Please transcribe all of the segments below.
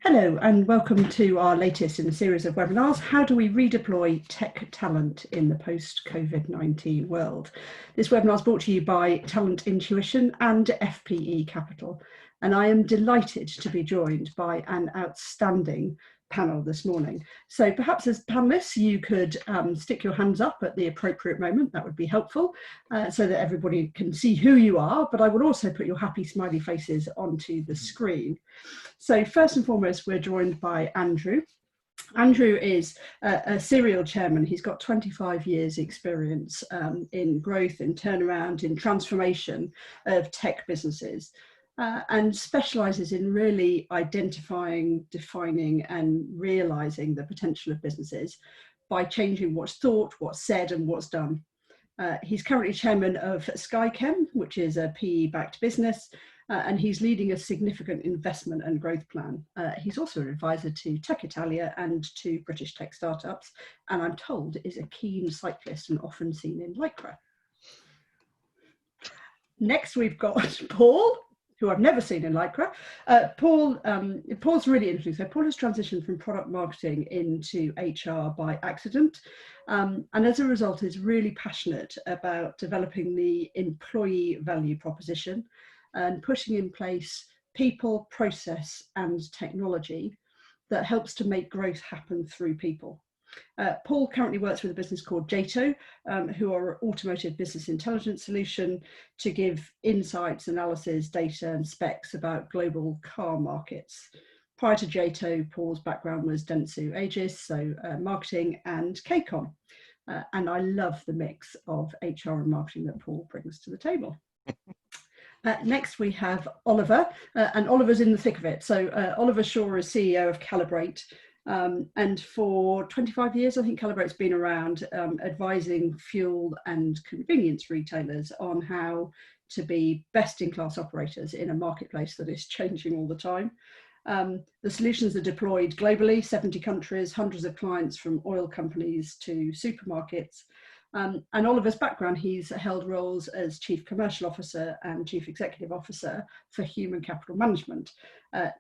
Hello and welcome to our latest in a series of webinars, How do we redeploy tech talent in the post-COVID-19 world? This webinar is brought to you by Talent Intuition and FPE Capital, and I am delighted to be joined by an outstanding panel this morning. So perhaps as panelists you could stick your hands up at the appropriate moment, that would be helpful, so that everybody can see who you are, but I would also put your happy smiley faces onto the screen. So first and foremost, we're joined by Andrew. Andrew is a serial chairman. He's got 25 years experience in growth, in turnaround, in transformation of tech businesses, and specialises in really identifying, defining and realising the potential of businesses by changing what's thought, what's said and what's done. He's currently chairman of SkyChem, which is a PE-backed business, and he's leading a significant investment and growth plan. He's also an advisor to Tech Italia and to British tech startups, and I'm told is a keen cyclist and often seen in Lycra. Next, we've got Paul, who I've never seen in Lycra. Paul's really interesting. So Paul has transitioned from product marketing into HR by accident, and as a result is really passionate about developing the employee value proposition and putting in place people, process and technology that helps to make growth happen through people. Paul currently works with a business called Jato, who are an automotive business intelligence solution to give insights, analysis, data and specs about global car markets. Prior to Jato, Paul's background was Dentsu Aegis, so marketing and KCON. And I love the mix of HR and marketing that Paul brings to the table. Next we have Oliver, and Oliver's in the thick of it. So Oliver Shaw is CEO of Calibrate, and for 25 years I think Calibrate's been around advising fuel and convenience retailers on how to be best-in-class operators in a marketplace that is changing all the time. The solutions are deployed globally, 70 countries, hundreds of clients from oil companies to supermarkets. And Oliver's background, he's held roles as Chief Commercial Officer and Chief Executive Officer for Human Capital Management.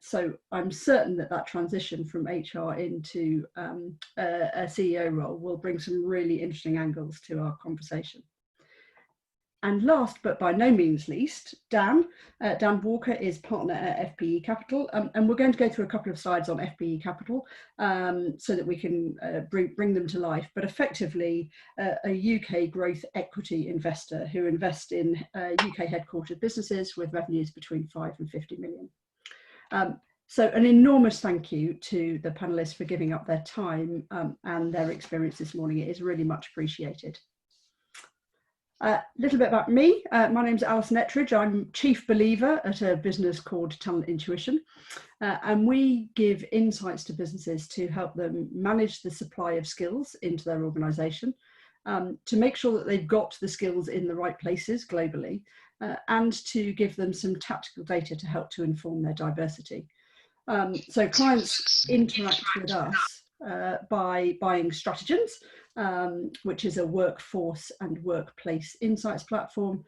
So I'm certain that that transition from HR into a CEO role will bring some really interesting angles to our conversation. And last, but by no means least, Dan Walker is partner at FPE Capital. And we're going to go through a couple of slides on FPE Capital so that we can bring them to life. But effectively, a UK growth equity investor who invests in UK headquartered businesses with revenues between 5 and 50 million. So an enormous thank you to the panelists for giving up their time and their experience this morning. It is really much appreciated. A little bit about me. My name's Alison Ettridge. I'm chief believer at a business called Talent Intuition, and we give insights to businesses to help them manage the supply of skills into their organisation, to make sure that they've got the skills in the right places globally, and to give them some tactical data to help to inform their diversity. So clients interact with us by buying Stratigens, which is a workforce and workplace insights platform,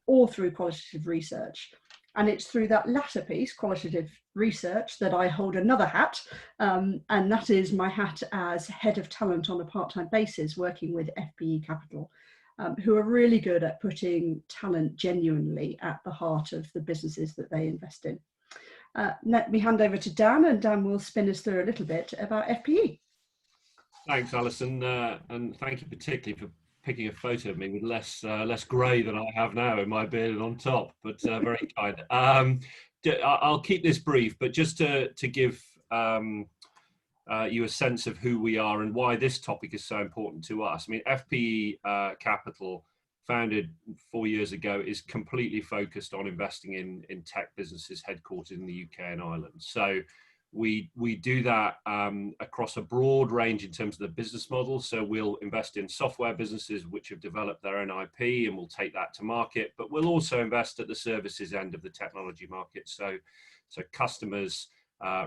or through qualitative research. And it's through that latter piece, qualitative research, that I hold another hat, and that is my hat as head of talent on a part-time basis, working with FPE Capital, who are really good at putting talent genuinely at the heart of the businesses that they invest in. Let me hand over to Dan, and Dan will spin us through a little bit about FPE. Thanks, Alison, and thank you particularly for picking a photo of me with less grey than I have now in my beard and on top, but very kind. I'll keep this brief, but just to give you a sense of who we are and why this topic is so important to us. I mean, FPE Capital, founded 4 years ago, is completely focused on investing in tech businesses headquartered in the UK and Ireland. So we do that across a broad range in terms of the business model. So we'll invest in software businesses which have developed their own IP, and we'll take that to market. But we'll also invest at the services end of the technology market. So customers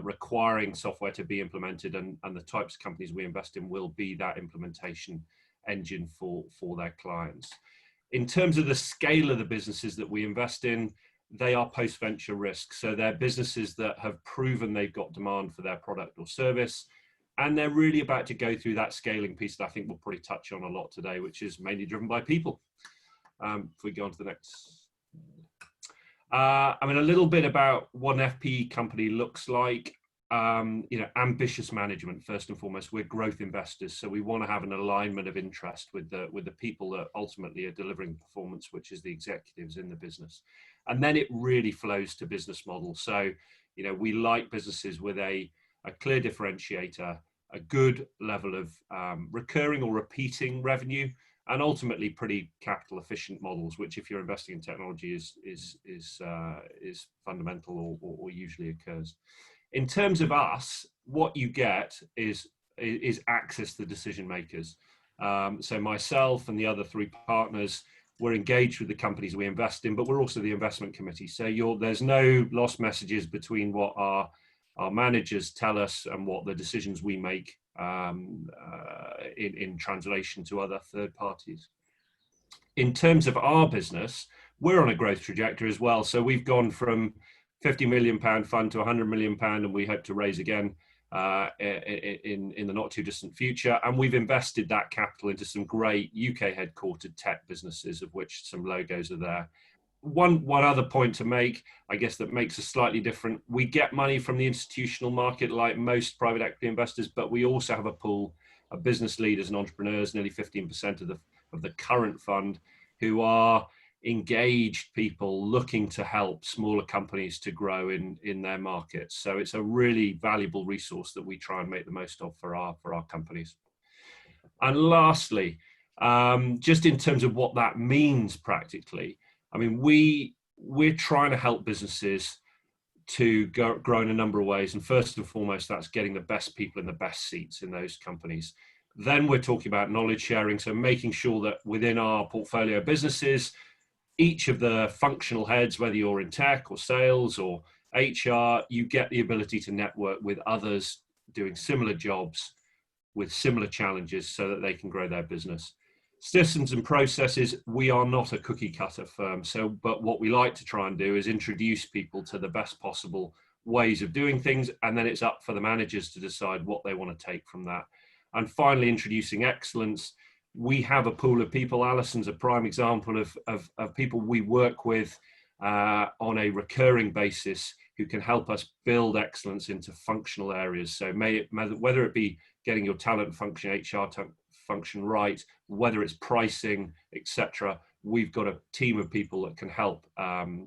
requiring software to be implemented, and the types of companies we invest in will be that implementation engine for their clients. In terms of the scale of the businesses that we invest in, they are post-venture risk. So they're businesses that have proven they've got demand for their product or service, and they're really about to go through that scaling piece that I think we'll probably touch on a lot today, which is mainly driven by people. If we go on to the next. I mean, a little bit about what an FPE company looks like. Ambitious management, first and foremost. We're growth investors, so we want to have an alignment of interest with the people that ultimately are delivering performance, which is the executives in the business. And then it really flows to business model. So, we like businesses with a clear differentiator, a good level of recurring or repeating revenue, and ultimately pretty capital efficient models, which if you're investing in technology is fundamental or usually occurs. In terms of us, what you get is access to decision makers. So myself and the other three partners, we're engaged with the companies we invest in, but we're also the investment committee. So there's no lost messages between what our managers tell us and what the decisions we make in translation to other third parties. In terms of our business, we're on a growth trajectory as well. So we've gone from £50 million fund to £100 million, and we hope to raise again in the not too distant future. And we've invested that capital into some great UK headquartered tech businesses, of which some logos are there. One other point to make, I guess, that makes us slightly different. We get money from the institutional market like most private equity investors, but we also have a pool of business leaders and entrepreneurs, nearly 15% of the current fund, who are engaged people looking to help smaller companies to grow in their markets. So it's a really valuable resource that we try and make the most of for our companies. And lastly, just in terms of what that means practically, I mean, we're trying to help businesses to grow in a number of ways. And first and foremost, that's getting the best people in the best seats in those companies. Then we're talking about knowledge sharing. So making sure that within our portfolio businesses, each of the functional heads, whether you're in tech or sales or HR, you get the ability to network with others doing similar jobs with similar challenges so that they can grow their business. Systems and processes, we are not a cookie cutter firm. But what we like to try and do is introduce people to the best possible ways of doing things. And then it's up for the managers to decide what they want to take from that. And finally, introducing excellence. We have a pool of people. Alison's a prime example of people we work with on a recurring basis who can help us build excellence into functional areas. So whether it be getting your talent function, HR function right, whether it's pricing, etc., we've got a team of people that can help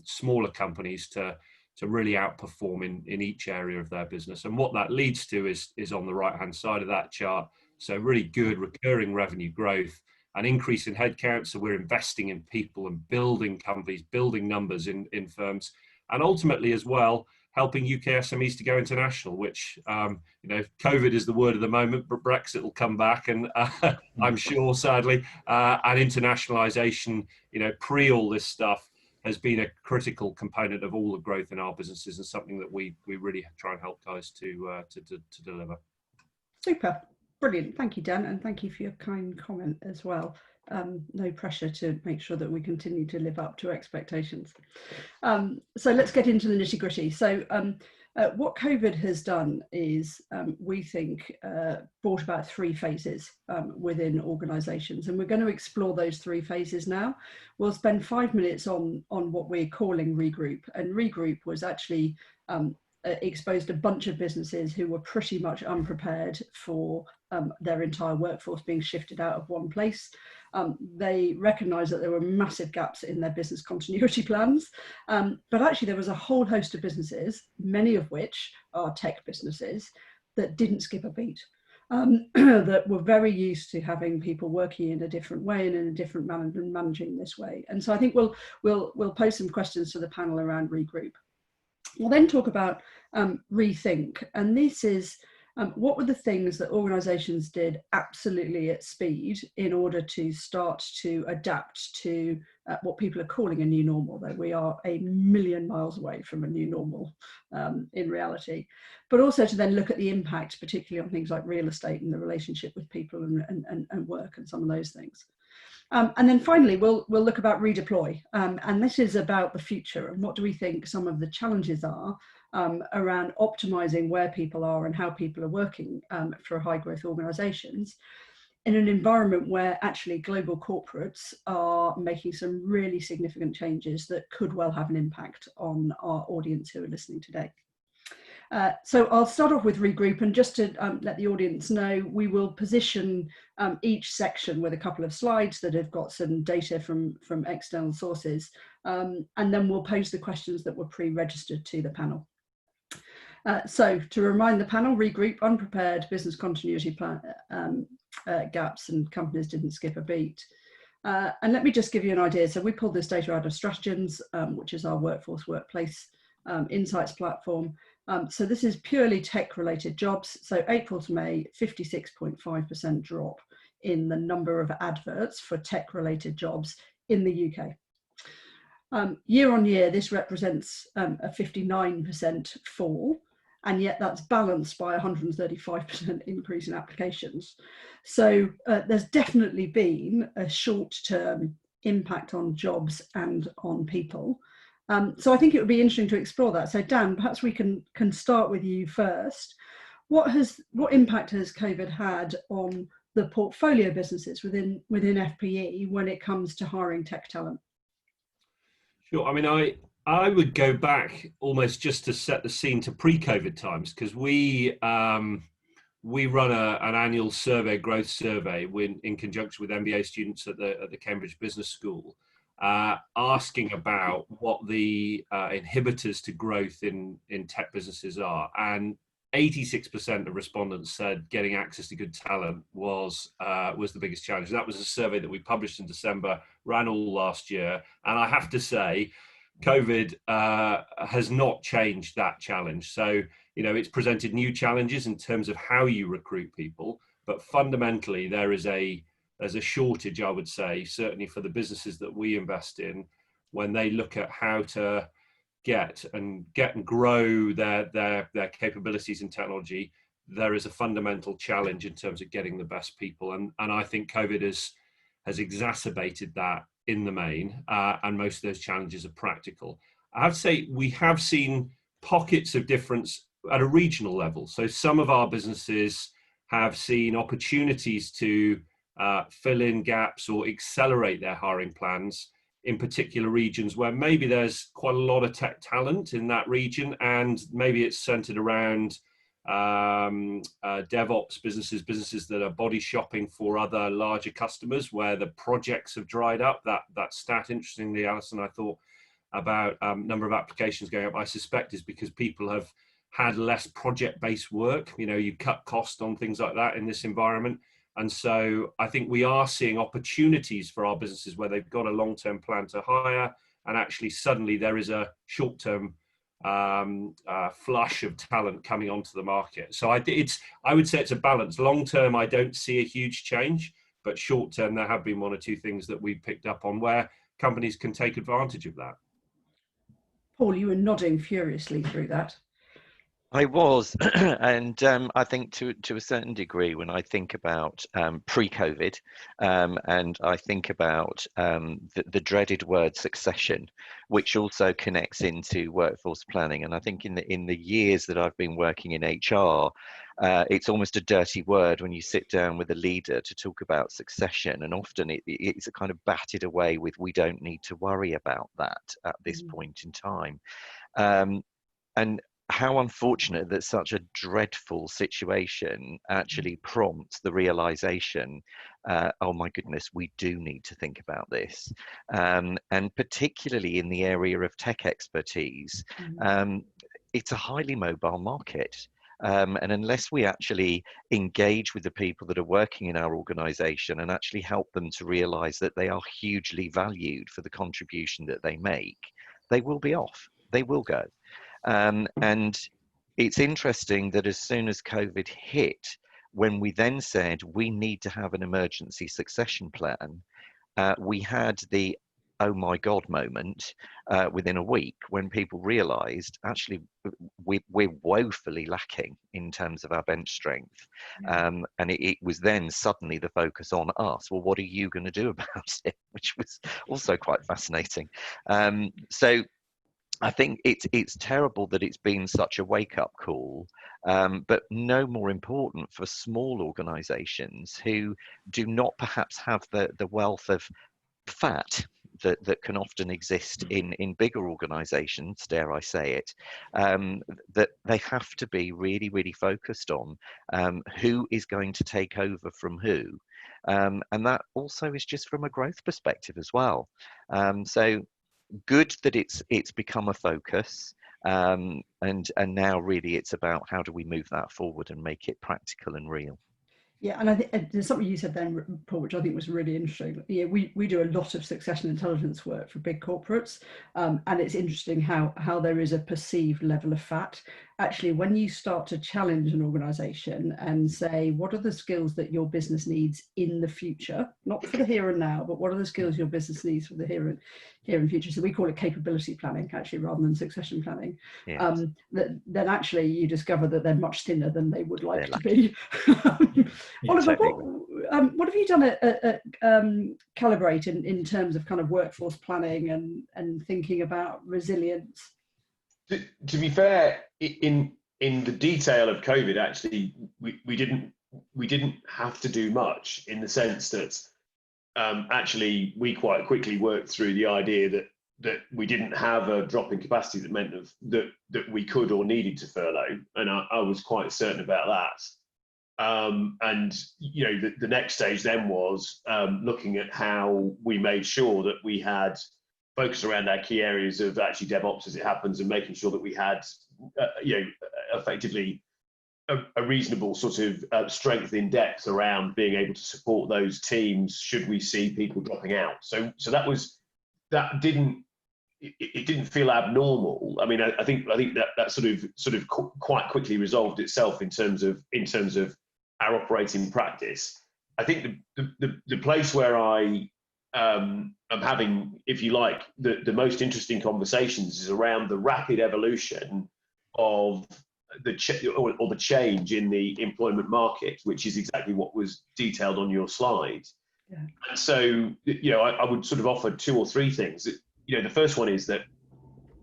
smaller companies to really outperform in each area of their business. And what that leads to is on the right-hand side of that chart. So really good recurring revenue growth, an increase in headcount. So we're investing in people and building companies, building numbers in firms, and ultimately as well, helping UK SMEs to go international, which, COVID is the word of the moment, but Brexit will come back. And I'm sure, sadly, and internationalization, pre all this stuff, has been a critical component of all the growth in our businesses and something that we really try and help guys to deliver. Super. Brilliant. Thank you, Dan, and thank you for your kind comment as well. No pressure to make sure that we continue to live up to expectations. So let's get into the nitty gritty. So what COVID has done is, we think, brought about three phases within organisations, and we're going to explore those three phases now. We'll spend 5 minutes on what we're calling regroup, and regroup was actually exposed a bunch of businesses who were pretty much unprepared for their entire workforce being shifted out of one place. They recognised that there were massive gaps in their business continuity plans, but actually there was a whole host of businesses, many of which are tech businesses, that didn't skip a beat, that were very used to having people working in a different way and in a different manner and managing this way. And so I think we'll pose some questions to the panel around regroup. We'll then talk about rethink, and this is what were the things that organisations did absolutely at speed in order to start to adapt to what people are calling a new normal, though we are a million miles away from a new normal in reality, but also to then look at the impact, particularly on things like real estate and the relationship with people and work and some of those things. And then finally, we'll look about redeploy. And this is about the future and what do we think some of the challenges are around optimizing where people are and how people are working for high growth organizations in an environment where actually global corporates are making some really significant changes that could well have an impact on our audience who are listening today. So I'll start off with regroup, and just to let the audience know, we will position each section with a couple of slides that have got some data from external sources, and then we'll pose the questions that were pre-registered to the panel. So to remind the panel, regroup, unprepared, business continuity plan, gaps, and companies didn't skip a beat. And let me just give you an idea. So we pulled this data out of Stratigens, which is our workplace insights platform. So this is purely tech-related jobs. So April to May, 56.5% drop in the number of adverts for tech-related jobs in the UK. Year on year, this represents a 59% fall, and yet that's balanced by 135% increase in applications. So there's definitely been a short-term impact on jobs and on people. So I think it would be interesting to explore that. So Dan, perhaps we can start with you first. What impact has COVID had on the portfolio businesses within FPE when it comes to hiring tech talent? Sure. I mean, I would go back almost just to set the scene to pre-COVID times, because we run an annual survey, growth survey, in conjunction with MBA students at the Cambridge Business School, asking about what the inhibitors to growth in tech businesses are. And 86% of respondents said getting access to good talent was the biggest challenge. That was a survey that we published in December, ran all last year. And I have to say, COVID has not changed that challenge. So, it's presented new challenges in terms of how you recruit people, but fundamentally there's a shortage, I would say, certainly for the businesses that we invest in, when they look at how to get and grow their capabilities in technology. There is a fundamental challenge in terms of getting the best people, and I think COVID has exacerbated that in the main, and most of those challenges are practical. I have to say we have seen pockets of difference at a regional level. So some of our businesses have seen opportunities to fill in gaps or accelerate their hiring plans in particular regions where maybe there's quite a lot of tech talent in that region, and maybe it's centered around DevOps businesses that are body shopping for other larger customers where the projects have dried up. That stat, interestingly, Alison, I thought about number of applications going up, I suspect is because people have had less project-based work. You cut costs on things like that in this environment. And so I think we are seeing opportunities for our businesses where they've got a long-term plan to hire, and actually suddenly there is a short-term flush of talent coming onto the market. So I would say it's a balance. Long-term, I don't see a huge change, but short-term, there have been one or two things that we've picked up on where companies can take advantage of that. Paul, you were nodding furiously through that. I was, and I think to a certain degree, when I think about pre-COVID, and I think about the dreaded word succession, which also connects into workforce planning. And I think in the years that I've been working in HR, it's almost a dirty word when you sit down with a leader to talk about succession, and often it's a kind of batted away with, we don't need to worry about that at this point in time. And how unfortunate that such a dreadful situation actually prompts the realization, oh my goodness, we do need to think about this. And particularly in the area of tech expertise, it's a highly mobile market. And unless we actually engage with the people that are working in our organization and actually help them to realize that they are hugely valued for the contribution that they make, they will be off, they will go. And it's interesting that as soon as COVID hit, when we then said we need to have an emergency succession plan, we had the oh my God moment within a week, when people realized actually we're woefully lacking in terms of our bench strength. And it was then suddenly the focus on us. Well, what are you going to do about it? Which was also quite fascinating. So I think it's terrible that it's been such a wake-up call, but no more important for small organisations who do not perhaps have the wealth of fat that can often exist in bigger organisations, dare I say it, that they have to be really, really focused on who is going to take over from who. And that also is just from a growth perspective as well. So good that it's become a focus, and now really it's about how do we move that forward and make it practical and real. Yeah, and I think there's something you said then, Paul, which I think was really interesting. Yeah, we do a lot of succession intelligence work for big corporates, and it's interesting how there is a perceived level of fat. Actually, when you start to challenge an organisation and say, what are the skills that your business needs in the future, not for the here and now, but what are the skills your business needs for the here and future? So we call it capability planning, actually, rather than succession planning. Yes. Then actually you discover that they're much thinner than they would like to be. Yeah, Oliver, totally. what have you done at Calibrate in terms of kind of workforce planning and thinking about resilience? To be fair, in the detail of COVID, actually, we didn't have to do much, in the sense that actually we quite quickly worked through the idea that we didn't have a drop in capacity that meant that we could or needed to furlough, and I was quite certain about that. And you know, the next stage then was looking at how we made sure that we had focus around our key areas of actually DevOps as it happens, and making sure that we had, you know, effectively a reasonable sort of strength in depth around being able to support those teams should we see people dropping out. So that didn't feel abnormal. I mean, I think that sort of quite quickly resolved itself in terms of our operating practice. I think the place where I'm having, if you like, the most interesting conversations is around the rapid evolution of the change in the employment market, which is exactly what was detailed on your slide. Yeah. And so, you know, I would sort of offer two or three things. You know, the first one is that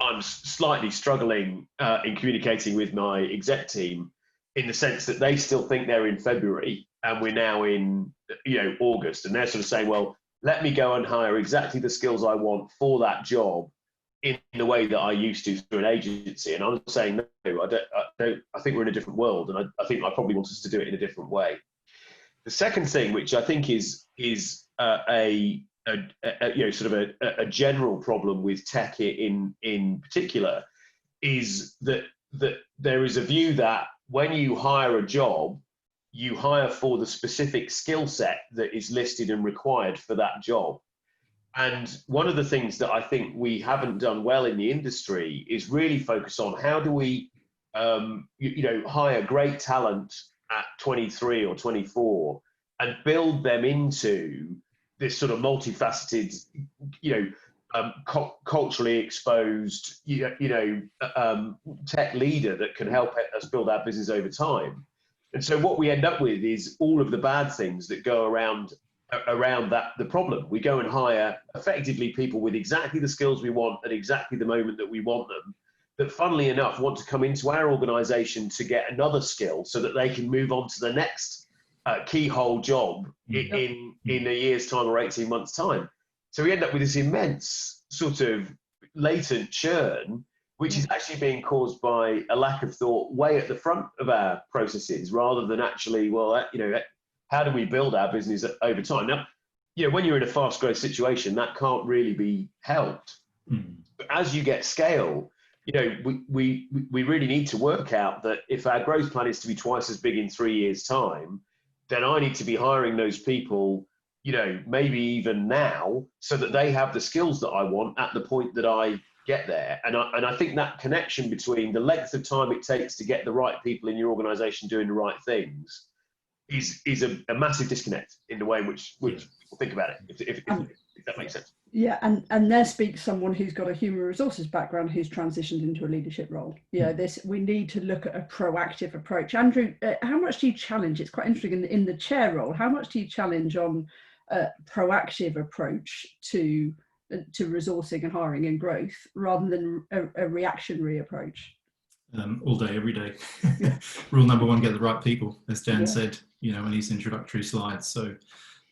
I'm slightly struggling in communicating with my exec team, in the sense that they still think they're in February and we're now in, you know, August, and they're sort of saying, well, let me go and hire exactly the skills I want for that job in the way that I used to through an agency. And I'm saying, no, I think we're in a different world, and I think I probably want us to do it in a different way. The second thing, which I think is a you know, sort of a general problem with tech in particular, is that there is a view that when you hire a job, you hire for the specific skill set that is listed and required for that job. And one of the things that I think we haven't done well in the industry is really focus on how do we, you know, hire great talent at 23 or 24 and build them into this sort of multifaceted, you know, culturally exposed, tech leader that can help us build our business over time. And so what we end up with is all of the bad things that go around that, the problem. We go and hire effectively people with exactly the skills we want at exactly the moment that we want them, that funnily enough want to come into our organization to get another skill so that they can move on to the next keyhole job in a year's time or 18 months time. So we end up with this immense sort of latent churn, which is actually being caused by a lack of thought way at the front of our processes, rather than actually, well, you know, how do we build our business over time? Now, you know, when you're in a fast growth situation, that can't really be helped. But as you get scale, you know, we really need to work out that if our growth plan is to be twice as big in 3 years' time, then I need to be hiring those people, you know, maybe even now, so that they have the skills that I want at the point that I get there. And I think that connection between the length of time it takes to get the right people in your organization doing the right things is a massive disconnect in the way in which people think about it. if that makes sense. Yeah, and there speaks someone who's got a human resources background who's transitioned into a leadership role. Yeah, we need to look at a proactive approach. Andrew, how much do you challenge? It's quite interesting in the chair role. How much do you challenge on a proactive approach to resourcing and hiring and growth rather than a reactionary approach? All day, every day. Rule number one: get the right people, as Dan Yeah. said, in his introductory slides. So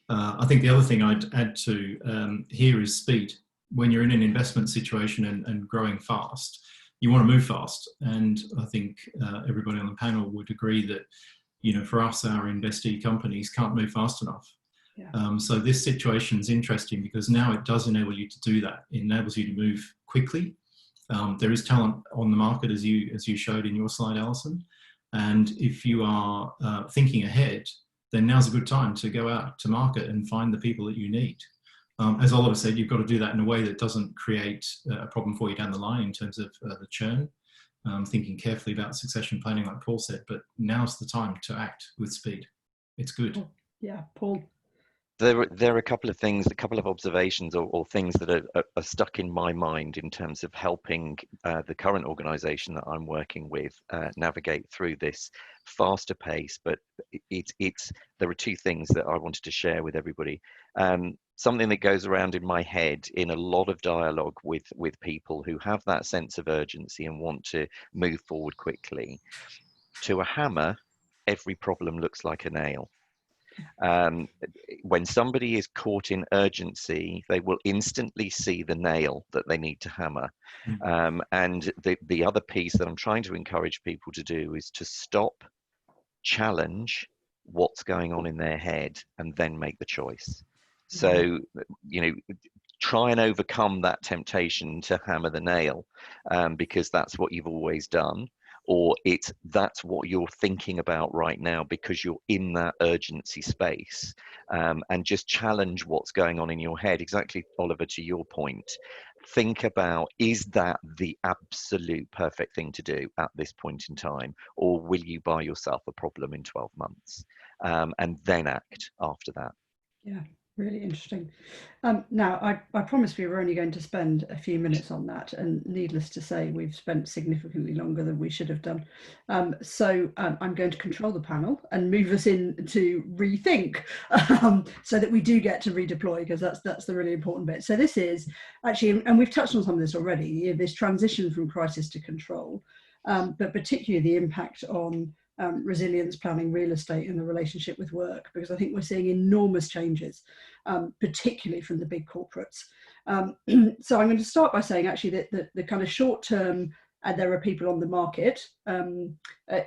I think the other thing I'd add to here is speed. When you're in an investment situation and growing fast, you want to move fast. And I think everybody on the panel would agree that, for us, our investee companies can't move fast enough. Yeah. So this situation is interesting because now it does enable you to do that. It enables you to move quickly. There is talent on the market, as you showed in your slide, Alison. And if you are thinking ahead, then now's a good time to go out to market and find the people that you need. As Oliver said, you've got to do that in a way that doesn't create a problem for you down the line in terms of the churn. Thinking carefully about succession planning, like Paul said, but now's the time to act with speed. It's good. Yeah, Paul. There are a couple of things, a couple of observations or things that are stuck in my mind in terms of helping the current organisation that I'm working with navigate through this faster pace. But there are two things that I wanted to share with everybody. Something that goes around in my head in a lot of dialogue with people who have that sense of urgency and want to move forward quickly. To a hammer, every problem looks like a nail. When somebody is caught in urgency, they will instantly see the nail that they need to hammer. And the other piece that I'm trying to encourage people to do is to stop, challenge what's going on in their head, and then make the choice. So, try and overcome that temptation to hammer the nail, because that's what you've always done. Or that's what you're thinking about right now because you're in that urgency space, and just challenge what's going on in your head. Exactly, Oliver, to your point, think about, is that the absolute perfect thing to do at this point in time, or will you buy yourself a problem in 12 months, and then act after that? Yeah, really interesting. Now, I promised we were only going to spend a few minutes on that, and needless to say, we've spent significantly longer than we should have done. So I'm going to control the panel and move us into rethink, so that we do get to redeploy, because that's the really important bit. So this is actually, and we've touched on some of this already, this transition from crisis to control, but particularly the impact on resilience planning, real estate, and the relationship with work, because I think we're seeing enormous changes, particularly from the big corporates. So I'm going to start by saying actually that the kind of short term, there are people on the market,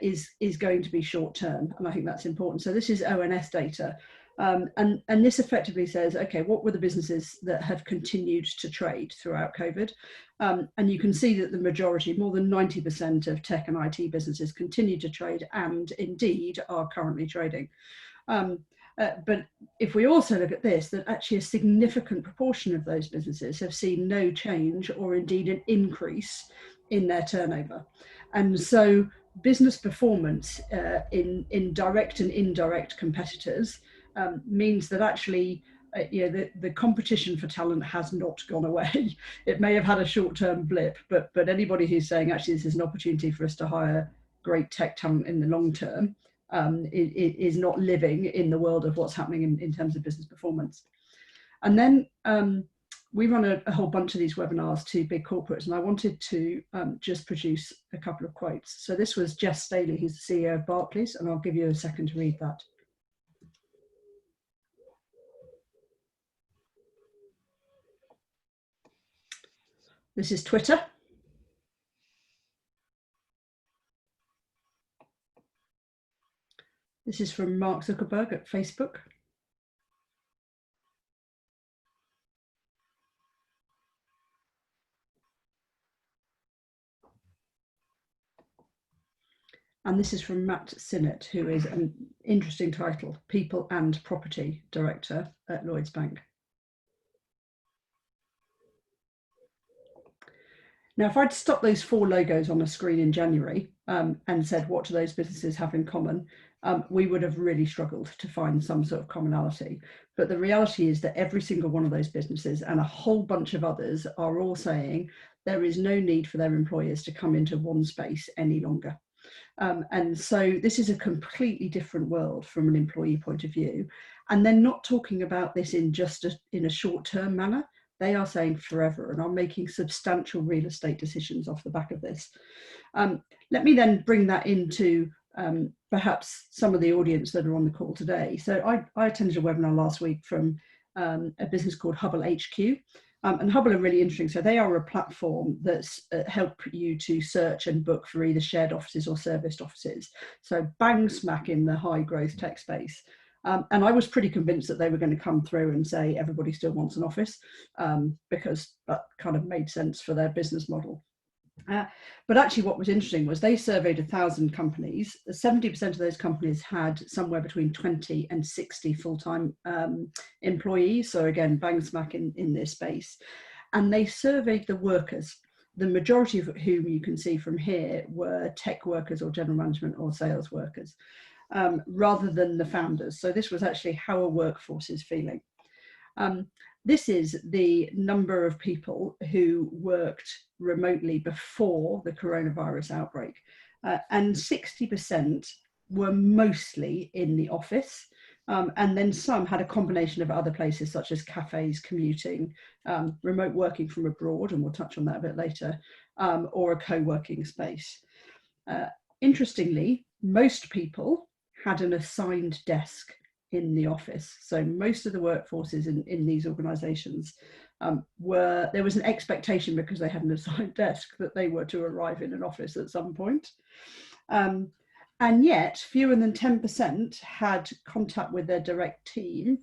is going to be short term, and I think that's important. So this is ONS data, and this effectively says, okay, what were the businesses that have continued to trade throughout COVID? And you can see that the majority, more than 90% of tech and IT businesses continue to trade and indeed are currently trading. But if we also look at this, that actually a significant proportion of those businesses have seen no change or indeed an increase in their turnover. And so business performance in direct and indirect competitors means that actually the competition for talent has not gone away. It may have had a short-term blip, but anybody who's saying actually this is an opportunity for us to hire great tech talent in the long term is not living in the world of what's happening in terms of business performance. And then we run a whole bunch of these webinars to big corporates, and I wanted to just produce a couple of quotes. So this was Jess Staley, who's the CEO of Barclays, and I'll give you a second to read that. This is Twitter. This is from Mark Zuckerberg at Facebook. And this is from Matt Sinnott, who is an interesting title, People and Property Director at Lloyds Bank. Now, if I'd stopped those 4 logos on the screen in January and said, what do those businesses have in common? we would have really struggled to find some sort of commonality. But the reality is that every single one of those businesses and a whole bunch of others are all saying there is no need for their employers to come into one space any longer. And so this is a completely different world from an employee point of view. And they're not talking about this in just in a short-term manner. They are saying forever, and are making substantial real estate decisions off the back of this. Let me then bring that into perhaps some of the audience that are on the call today. So I attended a webinar last week from a business called Hubble HQ. And Hubble are really interesting. So they are a platform that's help you to search and book for either shared offices or serviced offices. So bang smack in the high growth tech space. And I was pretty convinced that they were going to come through and say everybody still wants an office, because that kind of made sense for their business model. But actually what was interesting was they surveyed 1,000 companies. 70% of those companies had somewhere between 20 and 60 full-time employees. So again, bang smack in this space. And they surveyed the workers. The majority of whom you can see from here were tech workers or general management or sales workers, rather than the founders. So this was actually how a workforce is feeling. This is the number of people who worked remotely before the coronavirus outbreak, and 60% were mostly in the office, and then some had a combination of other places such as cafes, commuting, remote working from abroad, and we'll touch on that a bit later, or a co-working space. Interestingly, most people had an assigned desk in the office. So most of the workforces in these organizations there was an expectation, because they had an assigned desk, that they were to arrive in an office at some point. And yet fewer than 10% had contact with their direct team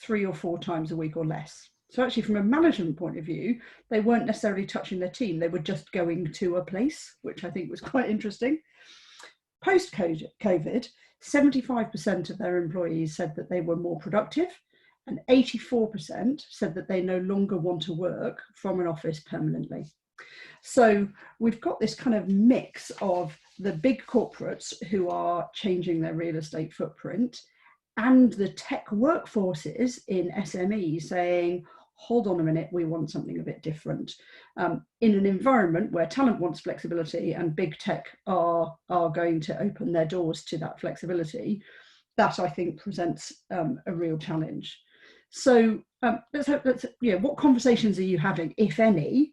3 or 4 times a week or less. So actually from a management point of view, they weren't necessarily touching their team, they were just going to a place, which I think was quite interesting. Post-COVID, 75% of their employees said that they were more productive, and 84% said that they no longer want to work from an office permanently. So we've got this kind of mix of the big corporates who are changing their real estate footprint, and the tech workforces in SMEs saying, hold on a minute, we want something a bit different. In an environment where talent wants flexibility and big tech are going to open their doors to that flexibility, that I think presents a real challenge. So what conversations are you having, if any,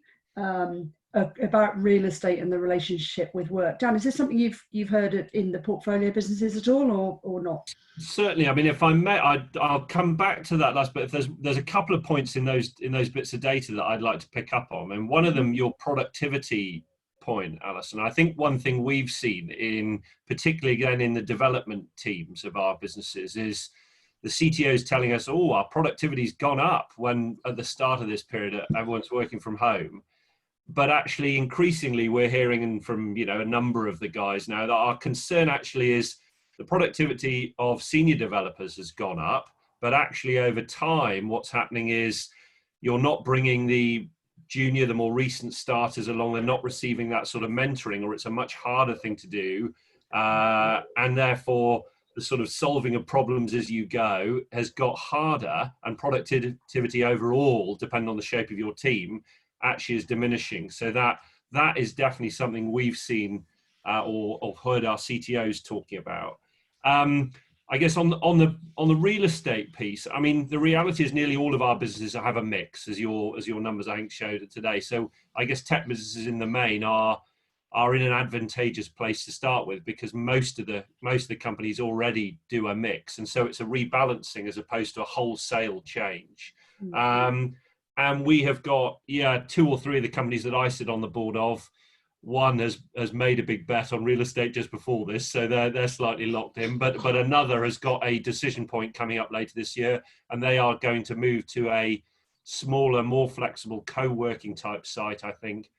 about real estate and the relationship with work? Dan, is this something you've heard in the portfolio businesses at all, or not? Certainly. I mean, if I may, I'll come back to that last bit. There's a couple of points in those bits of data that I'd like to pick up on, and one of them, your productivity point, Alison. I think one thing we've seen particularly again in the development teams of our businesses, is the CTOs telling us, oh, our productivity's gone up when at the start of this period everyone's working from home. But actually increasingly we're hearing from a number of the guys now that our concern actually is the productivity of senior developers has gone up, but actually over time what's happening is you're not bringing the junior, the more recent starters along. They're not receiving that sort of mentoring, or it's a much harder thing to do, and therefore the sort of solving of problems as you go has got harder, and productivity overall, depending on the shape of your team, actually is diminishing. So that is definitely something we've seen or heard our CTOs talking about. I guess on the real estate piece, I mean, the reality is nearly all of our businesses have a mix, as your numbers I think showed today. So I guess tech businesses in the main are in an advantageous place to start with, because most of the companies already do a mix, and so it's a rebalancing as opposed to a wholesale change. And we have got 2 or 3 of the companies that I sit on the board of. One has made a big bet on real estate just before this, so they're slightly locked in. But another has got a decision point coming up later this year, and they are going to move to a smaller, more flexible co-working type site. I think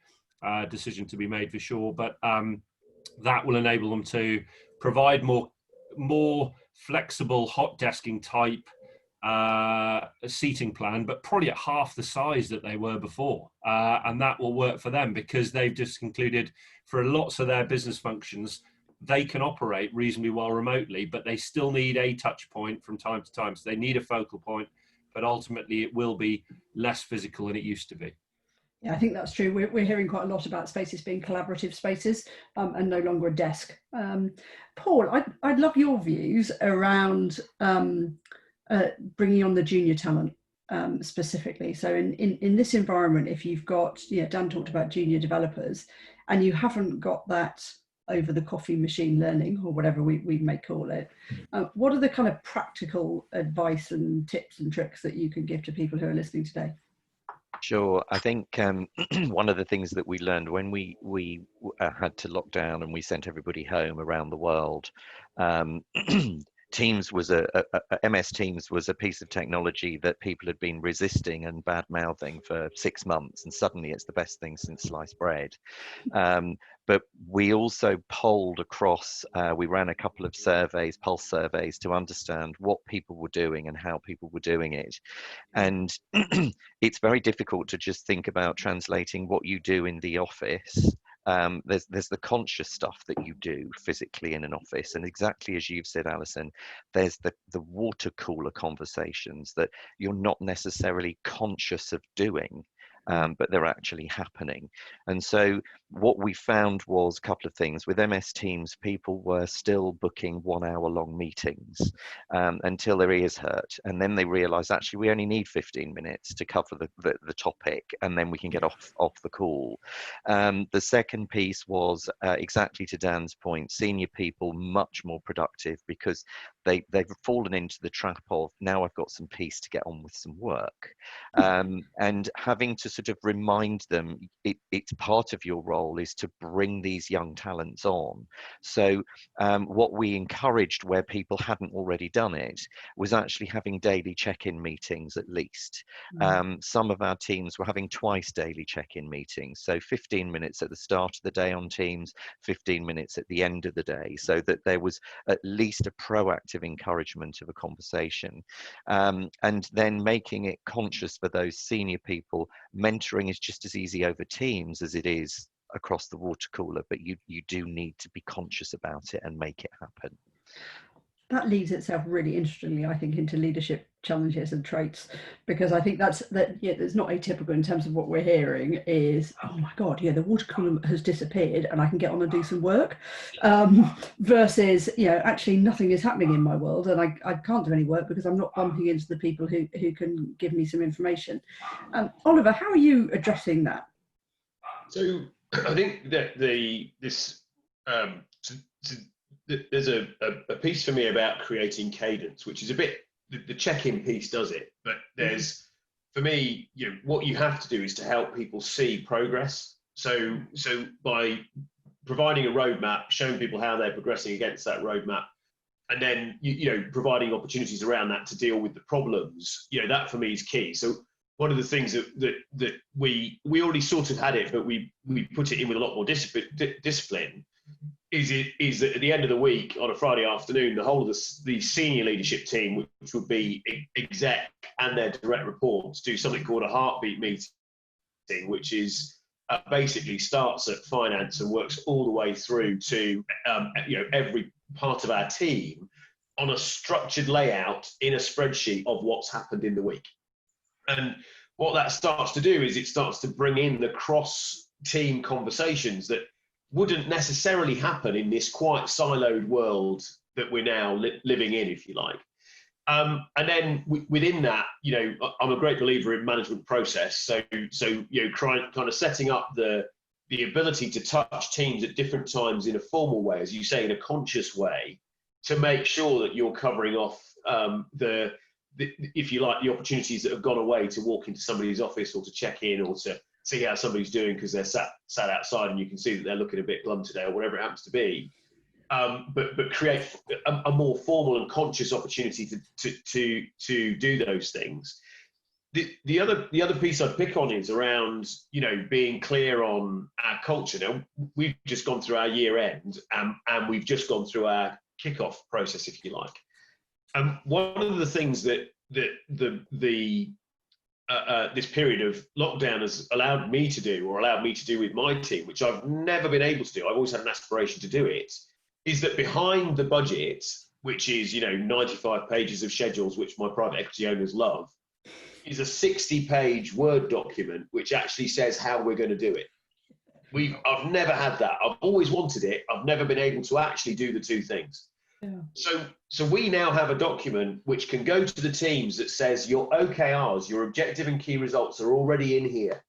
decision to be made for sure, but that will enable them to provide more flexible hot desking type seating plan, but probably at half the size that they were before, and that will work for them because they've just concluded for lots of their business functions they can operate reasonably well remotely, but they still need a touch point from time to time. So they need a focal point, but ultimately it will be less physical than it used to be. Yeah, I think that's true. We're hearing quite a lot about spaces being collaborative spaces and no longer a desk. Paul, I'd love your views around bringing on the junior talent specifically. So in this environment, if you've got, Dan talked about junior developers, and you haven't got that over the coffee machine learning or whatever we may call it, what are the kind of practical advice and tips and tricks that you can give to people who are listening today? Sure. I think one of the things that we learned when we had to lock down and we sent everybody home around the world, Teams was MS Teams was a piece of technology that people had been resisting and bad mouthing for 6 months, and suddenly it's the best thing since sliced bread. But we also polled across, we ran a couple of surveys, pulse surveys, to understand what people were doing and how people were doing it. And it's very difficult to just think about translating what you do in the office. There's the conscious stuff that you do physically in an office, and exactly as you've said, Alison, there's the water cooler conversations that you're not necessarily conscious of doing, but they're actually happening. And so what we found was a couple of things. With MS Teams, people were still booking 1 hour long meetings until their ears hurt. And then they realized, actually, we only need 15 minutes to cover the topic, and then we can get off the call. The second piece was exactly to Dan's point, senior people much more productive because they've fallen into the trap of, now I've got some peace to get on with some work. And having to sort of remind them, it's part of your role is to bring these young talents on. So what we encouraged, where people hadn't already done it, was actually having daily check-in meetings at least. Some of our teams were having twice daily check-in meetings, so 15 minutes at the start of the day on Teams, 15 minutes at the end of the day, so that there was at least a proactive encouragement of a conversation. And then making it conscious for those senior people. Mentoring is just as easy over Teams as it is across the water cooler, but you do need to be conscious about it and make it happen. That leads itself really interestingly, I think, into leadership challenges and traits, because I think it's not atypical in terms of what we're hearing is, oh my God, the water cooler has disappeared and I can get on and do some work, versus, actually nothing is happening in my world and I can't do any work because I'm not bumping into the people who can give me some information. Oliver, how are you addressing that? So I think that there's a piece for me about creating cadence, which is a bit, the check-in piece does it, but there's, for me, what you have to do is to help people see progress. So by providing a roadmap, showing people how they're progressing against that roadmap, and then providing opportunities around that to deal with the problems, that for me is key. So one of the things that we already sort of had it, but we put it in with a lot more discipline, is that at the end of the week on a Friday afternoon, the whole of the senior leadership team, which would be exec and their direct reports, do something called a heartbeat meeting, which is basically starts at finance and works all the way through to every part of our team on a structured layout in a spreadsheet of what's happened in the week. And what that starts to do is it starts to bring in the cross-team conversations that wouldn't necessarily happen in this quite siloed world that we're now living in, if you like. And then within that, I'm a great believer in management process. So kind of setting up the ability to touch teams at different times in a formal way, as you say, in a conscious way, to make sure that you're covering off if you like, the opportunities that have gone away to walk into somebody's office or to check in or to see how somebody's doing because they're sat outside and you can see that they're looking a bit glum today or whatever it happens to be. But create a more formal and conscious opportunity to do those things. The other piece I'd pick on is around being clear on our culture. Now we've just gone through our year end and we've just gone through our kickoff process, if you like. One of the things that this period of lockdown has allowed me to do with my team, which I've never been able to do, I've always had an aspiration to do it, is that behind the budget, which is 95 pages of schedules, which my private equity owners love, is a 60-page Word document which actually says how we're going to do it. I've never had that. I've always wanted it. I've never been able to actually do the two things. Yeah. So we now have a document which can go to the teams that says your OKRs, your objective and key results, are already in here.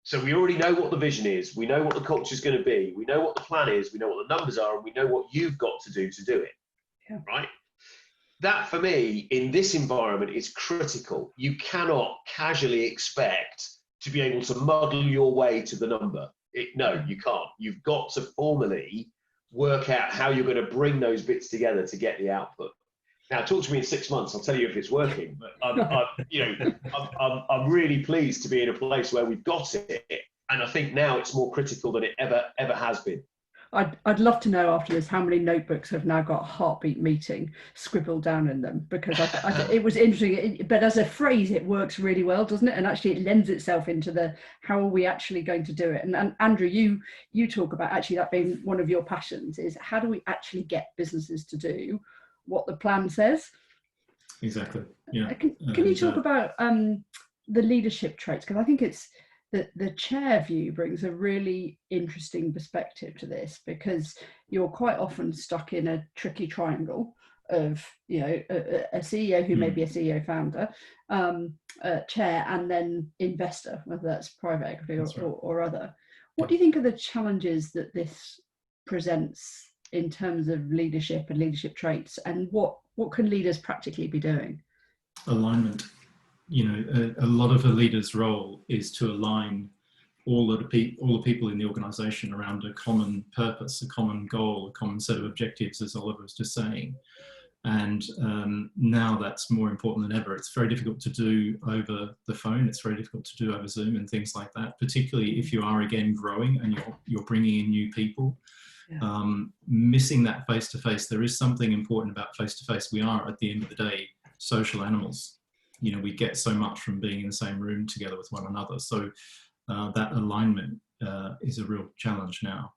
So we already know what the vision is. We know what the culture is going to be. We know what the plan is. We know what the numbers are, and we know what you've got to do it. Yeah. Right? That, for me, in this environment, is critical. You cannot casually expect to be able to muddle your way to the number. No, you can't. You've got to formally work out how you're going to bring those bits together to get the output. Now, talk to me in 6 months. I'll tell you if it's working. But I'm really pleased to be in a place where we've got it, and I think now it's more critical than it ever has been. I'd love to know after this how many notebooks have now got heartbeat meeting scribbled down in them, because it was interesting. But as a phrase, it works really well, doesn't it? And actually, it lends itself into the how are we actually going to do it? And Andrew, you talk about actually that being one of your passions, is how do we actually get businesses to do what the plan says? Exactly. Yeah. Can you talk about the leadership traits? Because I think it's the chair view brings a really interesting perspective to this, because you're quite often stuck in a tricky triangle of a CEO who may be a CEO founder, chair, and then investor, whether that's private equity or other. What do you think are the challenges that this presents in terms of leadership and leadership traits, and what can leaders practically be doing? Alignment. A lot of a leader's role is to align all the people in the organization around a common purpose, a common goal, a common set of objectives, as Oliver was just saying. And now that's more important than ever. It's very difficult to do over the phone. It's very difficult to do over Zoom and things like that, particularly if you are again growing and you're bringing in new people. Yeah. Missing that face-to-face. There is something important about face-to-face. We are, at the end of the day, social animals. We get so much from being in the same room together with one another. So that alignment is a real challenge now.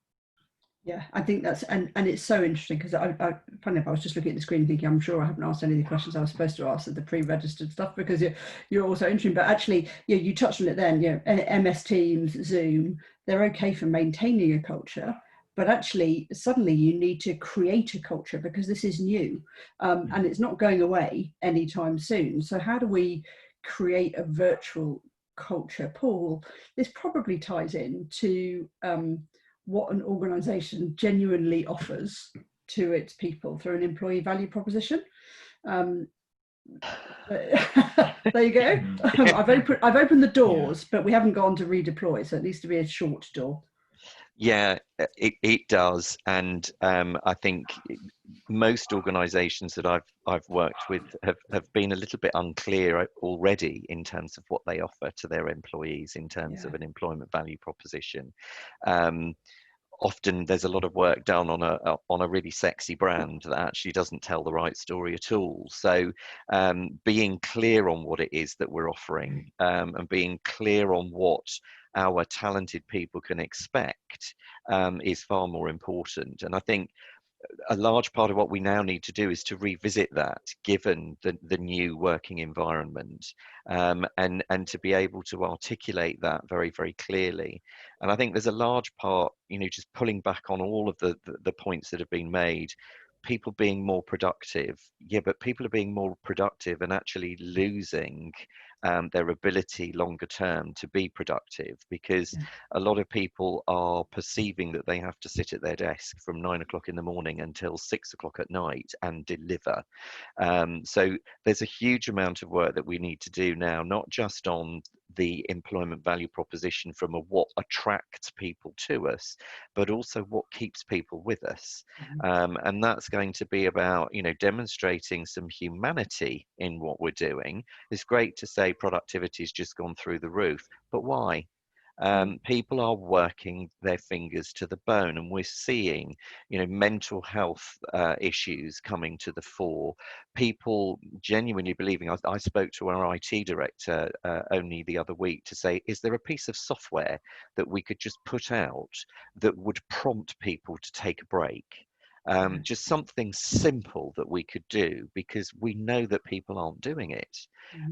Yeah, I think that's, and it's so interesting, because funny enough, I was just looking at the screen thinking, I'm sure I haven't asked any of the questions I was supposed to ask at the pre-registered stuff, because you're also interesting. But actually, you touched on it then, MS Teams, Zoom, they're okay for maintaining a culture. But actually, suddenly you need to create a culture, because this is new and it's not going away anytime soon. So how do we create a virtual culture? Paul, this probably ties in to what an organisation genuinely offers to its people through an employee value proposition. There you go. I've opened the doors, but we haven't gone to redeploy, so it needs to be a short door. Yeah, it does, and I think most organisations that I've worked with have been a little bit unclear already in terms of what they offer to their employees in terms of an employment value proposition. Often there's a lot of work done on a really sexy brand that actually doesn't tell the right story at all. So being clear on what it is that we're offering, and being clear on what our talented people can expect is far more important. And I think a large part of what we now need to do is to revisit that, given the new working environment, and to be able to articulate that very, very clearly. And I think there's a large part, just pulling back on all of the points that have been made, people being more productive. Yeah, but people are being more productive and actually losing their ability longer term to be productive, because a lot of people are perceiving that they have to sit at their desk from 9 o'clock in the morning until 6 o'clock at night and deliver. So there's a huge amount of work that we need to do now, not just on the employment value proposition from what attracts people to us, but also what keeps people with us. And that's going to be about, demonstrating some humanity in what we're doing. It's great to say productivity's just gone through the roof, but why? People are working their fingers to the bone, and we're seeing, mental health issues coming to the fore. People genuinely believing. I spoke to our IT director only the other week to say, is there a piece of software that we could just put out that would prompt people to take a break? Just something simple that we could do, because we know that people aren't doing it.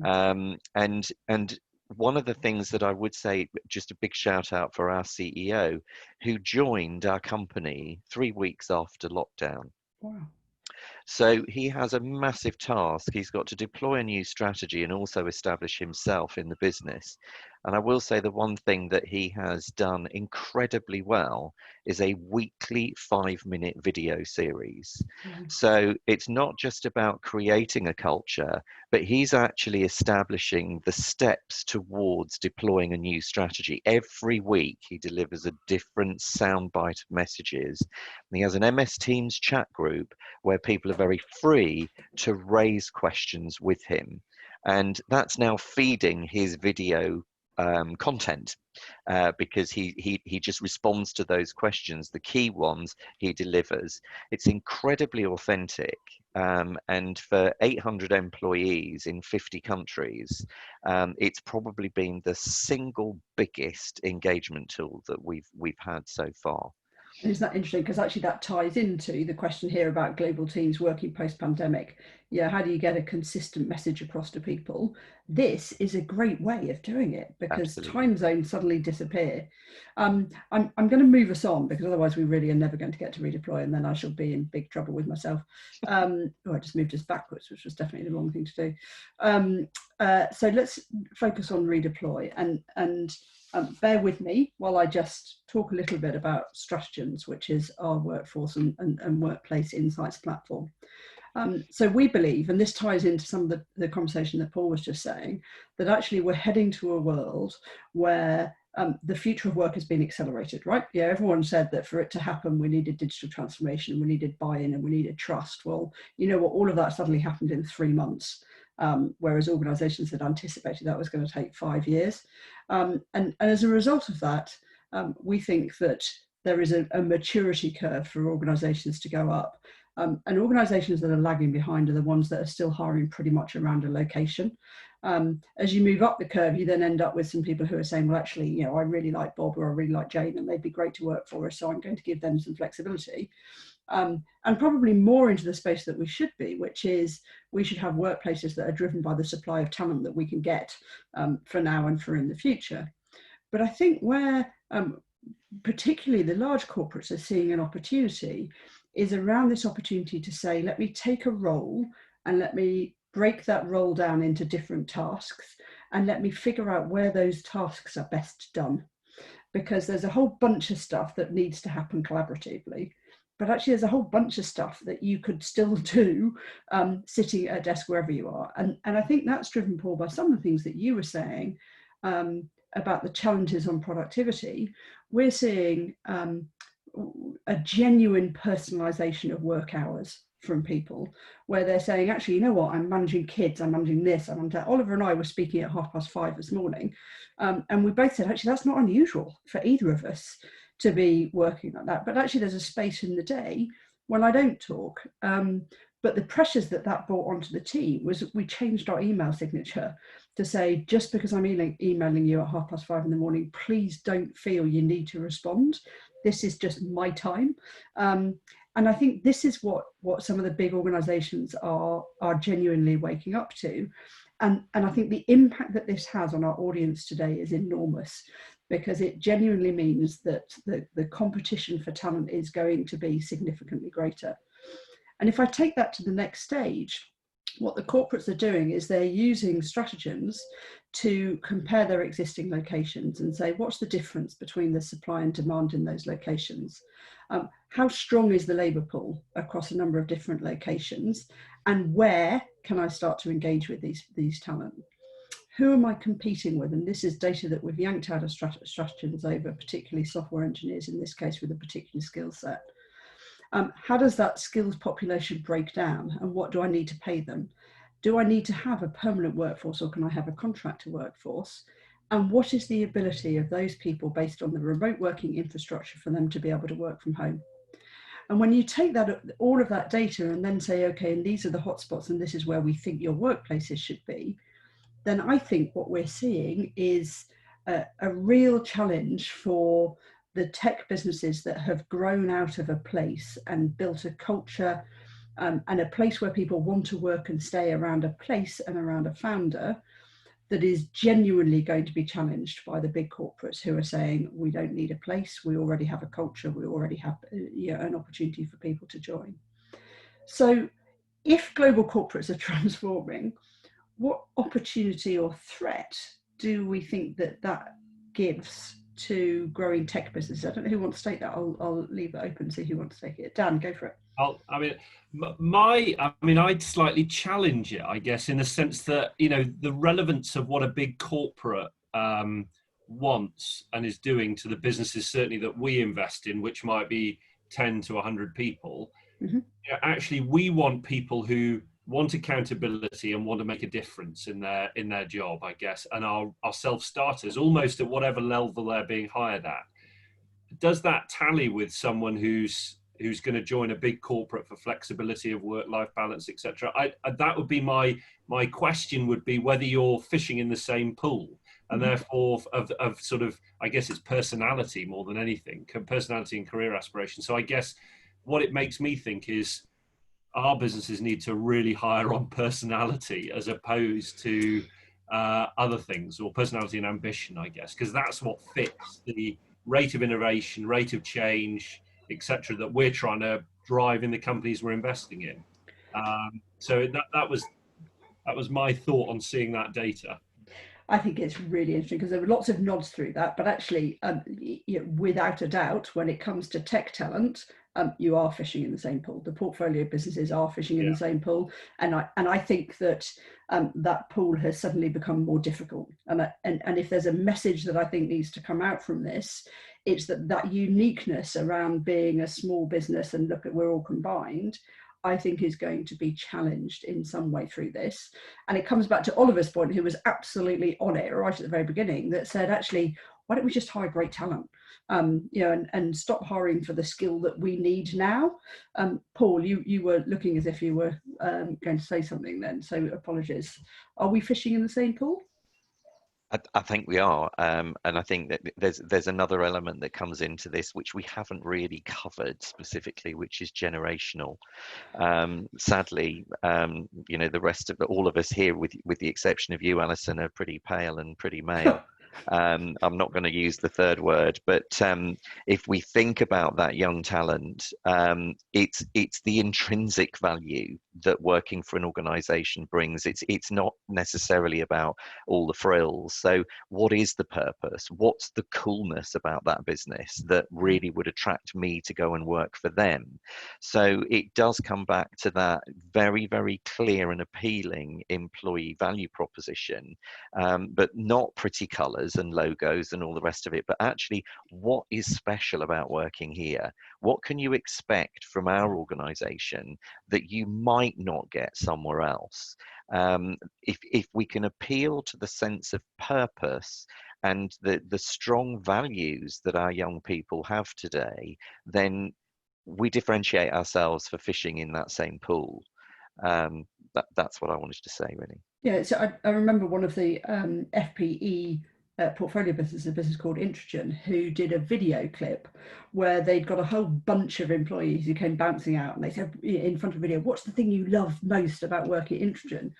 And one of the things that I would say, just a big shout out for our CEO, who joined our company 3 weeks after lockdown. Wow. So he has a massive task. He's got to deploy a new strategy and also establish himself in the business. And I will say the one thing that he has done incredibly well is a weekly 5-minute video series. So it's not just about creating a culture, but he's actually establishing the steps towards deploying a new strategy. Every week he delivers a different soundbite of messages. And he has an MS Teams chat group where people are very free to raise questions with him. And that's now feeding his video content, because he just responds to those questions. The key ones he delivers. It's incredibly authentic, and for 800 employees in 50 countries, it's probably been the single biggest engagement tool that we've had so far. And isn't that interesting? Because actually that ties into the question here about global teams working post-pandemic. Yeah, how do you get a consistent message across to people? This is a great way of doing it, because Absolutely. time zones suddenly disappear. I'm going to move us on, because otherwise we really are never going to get to redeploy, and then I shall be in big trouble with myself. I just moved us backwards, which was definitely the wrong thing to do. So let's focus on redeploy, and bear with me while I just talk a little bit about Stratigens, which is our workforce and workplace insights platform. So we believe, and this ties into some of the conversation that Paul was just saying, that actually we're heading to a world where the future of work has been accelerated, right? Yeah, everyone said that for it to happen, we needed digital transformation, we needed buy-in, and we needed trust. Well, you know what, all of that suddenly happened in 3 months. Whereas organisations had anticipated that was going to take 5 years. And as a result of that, we think that there is a maturity curve for organisations to go up. And organisations that are lagging behind are the ones that are still hiring pretty much around a location. As you move up the curve, you then end up with some people who are saying, well, actually, you know, I really like Bob or I really like Jane and they'd be great to work for us, so I'm going to give them some flexibility. And probably more into the space that we should be, which is we should have workplaces that are driven by the supply of talent that we can get for now and for in the future. But I think where particularly the large corporates are seeing an opportunity is around this opportunity to say, let me take a role and let me break that role down into different tasks and let me figure out where those tasks are best done. Because there's a whole bunch of stuff that needs to happen collaboratively. But actually, there's a whole bunch of stuff that you could still do sitting at a desk wherever you are. And I think that's driven, Paul, by some of the things that you were saying about the challenges on productivity. We're seeing a genuine personalization of work hours from people, where they're saying, actually, you know what, I'm managing kids, I'm managing this, I'm managing that. Oliver and I were speaking at 5:30 this morning, and we both said, actually, that's not unusual for either of us to be working like that. But actually, there's a space in the day when I don't talk. But the pressures that brought onto the team was we changed our email signature to say, just because I'm emailing you at 5:30 in the morning, please don't feel you need to respond. This is just my time. And I think this is what some of the big organizations are genuinely waking up to. And I think the impact that this has on our audience today is enormous, because it genuinely means that the competition for talent is going to be significantly greater. And if I take that to the next stage, what the corporates are doing is they're using Stratigens to compare their existing locations and say, what's the difference between the supply and demand in those locations? How strong is the labour pool across a number of different locations? And where can I start to engage with these talent? Who am I competing with? And this is data that we've yanked out of Stratigens over, particularly software engineers in this case, with a particular skill set. How does that skills population break down, and what do I need to pay them? Do I need to have a permanent workforce, or can I have a contractor workforce? And what is the ability of those people based on the remote working infrastructure for them to be able to work from home? And when you take that, all of that data, and then say, okay, and these are the hotspots and this is where we think your workplaces should be, then I think what we're seeing is a real challenge for the tech businesses that have grown out of a place and built a culture and a place where people want to work and stay around a place and around a founder that is genuinely going to be challenged by the big corporates who are saying, we don't need a place, we already have a culture, we already have an opportunity for people to join. So if global corporates are transforming, what opportunity or threat do we think that that gives to growing tech businesses? I don't know who wants to take that. I'll leave it open, see who wants to take it. Dan, go for it. I'd slightly challenge it, I guess, in the sense that, the relevance of what a big corporate wants and is doing to the businesses, certainly that we invest in, which might be 10 to 100 people. Mm-hmm. Actually, we want people who want accountability and want to make a difference in their job, I guess, and are self-starters, almost at whatever level they're being hired at. Does that tally with someone who's going to join a big corporate for flexibility of work-life balance, etc.? That would be my question, would be whether you're fishing in the same pool, and therefore of sort of, I guess it's personality more than anything, personality and career aspiration. So I guess what it makes me think is our businesses need to really hire on personality as opposed to other things, or personality and ambition, I guess, because that's what fits the rate of innovation, rate of change, etc., that we're trying to drive in the companies we're investing in. So that was my thought on seeing that data. I think it's really interesting because there were lots of nods through that, but actually, without a doubt, when it comes to tech talent, you are fishing in the same pool. The portfolio businesses are fishing in the same pool, and I think that that pool has suddenly become more difficult. And if there's a message that I think needs to come out from this, it's that uniqueness around being a small business and look at we're all combined, I think is going to be challenged in some way through this. And it comes back to Oliver's point, who was absolutely on it right at the very beginning, that said, actually, why don't we just hire great talent? And stop hiring for the skill that we need now. Paul, you were looking as if you were going to say something then, so apologies. Are we fishing in the same pool? I think we are, and I think that there's another element that comes into this which we haven't really covered specifically, which is generational. Sadly, the rest of all of us here, with the exception of you, Alison, are pretty pale and pretty male. I'm not going to use the third word, but if we think about that young talent, it's the intrinsic value that working for an organization brings. It's not necessarily about all the frills. So what is the purpose? What's the coolness about that business that really would attract me to go and work for them? So it does come back to that very, very clear and appealing employee value proposition, but not pretty colors and logos and all the rest of it, but actually what is special about working here? What can you expect from our organization that you might not get somewhere else? If we can appeal to the sense of purpose and the strong values that our young people have today, then we differentiate ourselves for fishing in that same pool. That's what I wanted to say, really. Yeah, so I remember one of the FPE portfolio businesses, a business called Introgen, who did a video clip where they'd got a whole bunch of employees who came bouncing out, and they said in front of a video, what's the thing you love most about working at Introgen?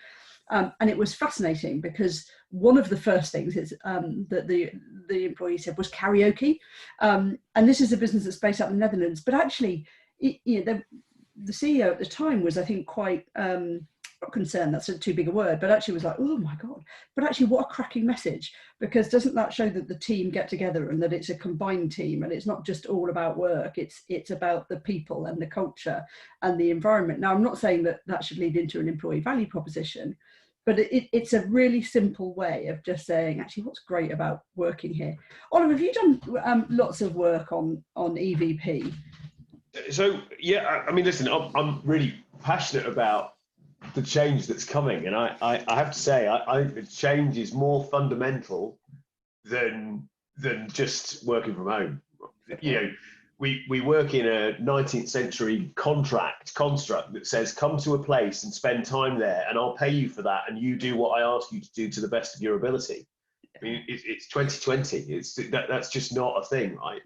And it was fascinating because one of the first things is that the employee said was karaoke. And this is a business that's based out in the Netherlands, but actually, the CEO at the time was, I think, quite not concerned, that's too big a word, but actually was like, oh my God, but actually what a cracking message, because doesn't that show that the team get together and that it's a combined team and it's not just all about work, it's about the people and the culture and the environment. Now, I'm not saying that that should lead into an employee value proposition, but it's a really simple way of just saying, actually, what's great about working here. Oliver, have you done lots of work on EVP? So, yeah, I mean, listen, I'm really passionate about the change that's coming, and I have to say, I think the change is more fundamental than just working from home. We work in a 19th century construct that says, come to a place and spend time there, and I'll pay you for that, and you do what I ask you to do to the best of your ability. I mean, it's 2020. That's just not a thing, right?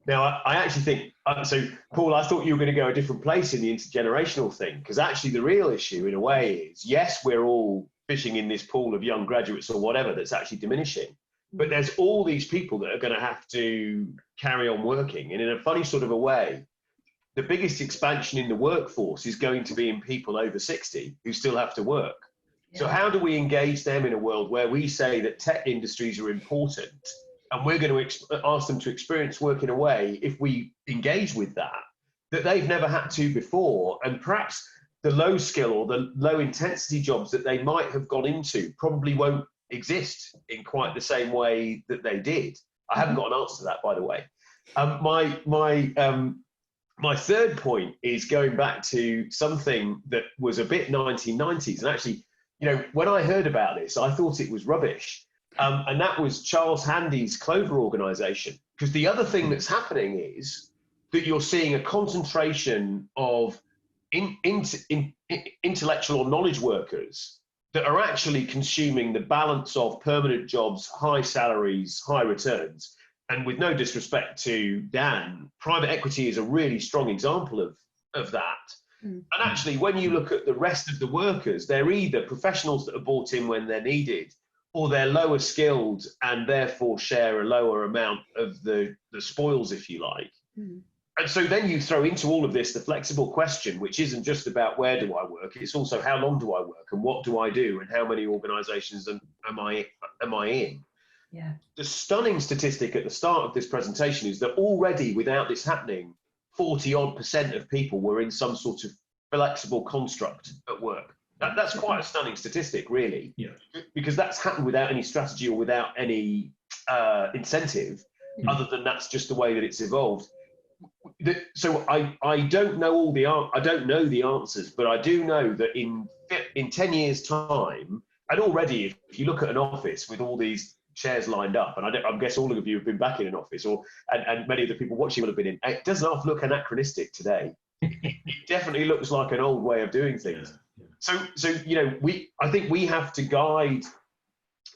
Now, I actually think, so Paul, I thought you were going to go a different place in the intergenerational thing, because actually the real issue in a way is, yes, we're all fishing in this pool of young graduates or whatever that's actually diminishing, but there's all these people that are going to have to carry on working. And in a funny sort of a way, the biggest expansion in the workforce is going to be in people over 60 who still have to work. So how do we engage them in a world where we say that tech industries are important, and we're going to ask them to experience work in a way, if we engage with that they've never had to before, and perhaps the low skill or the low intensity jobs that they might have gone into probably won't exist in quite the same way that they did. I haven't got an answer to that, by the way. My third point is going back to something that was a bit 1990s, and actually, when I heard about this, I thought it was rubbish. And that was Charles Handy's Clover organization. Because the other thing that's happening is that you're seeing a concentration of intellectual or knowledge workers that are actually consuming the balance of permanent jobs, high salaries, high returns. And with no disrespect to Dan, private equity is a really strong example of that. And actually, when you look at the rest of the workers, they're either professionals that are brought in when they're needed, or they're lower skilled and therefore share a lower amount of the spoils, if you like. And so then you throw into all of this the flexible question, which isn't just about where do I work, it's also how long do I work and what do I do and how many organizations am I in? Yeah. The stunning statistic at the start of this presentation is that already, without this happening, 40% of people were in some sort of flexible construct at work. That's quite a stunning statistic, really, because that's happened without any strategy or without any incentive, other than that's just the way that it's evolved. So I don't know the answers, but I do know that in 10 years' time, and already if you look at an office with all these chairs lined up, and I guess all of you have been back in an office, and many of the people watching will have been in. It does not look anachronistic today. It definitely looks like an old way of doing things. So I think we have to guide.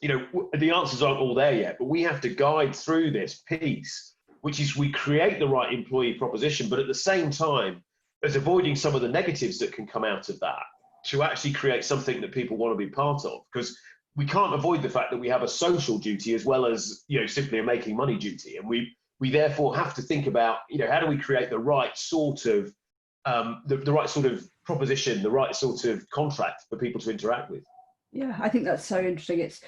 The answers aren't all there yet, but we have to guide through this piece, which is we create the right employee proposition, but at the same time, as avoiding some of the negatives that can come out of that, to actually create something that people want to be part of, because we can't avoid the fact that we have a social duty as well as simply a making money duty, and we therefore have to think about how do we create the right sort of the right sort of proposition, the right sort of contract for people to interact with. Yeah, I think that's so interesting. It's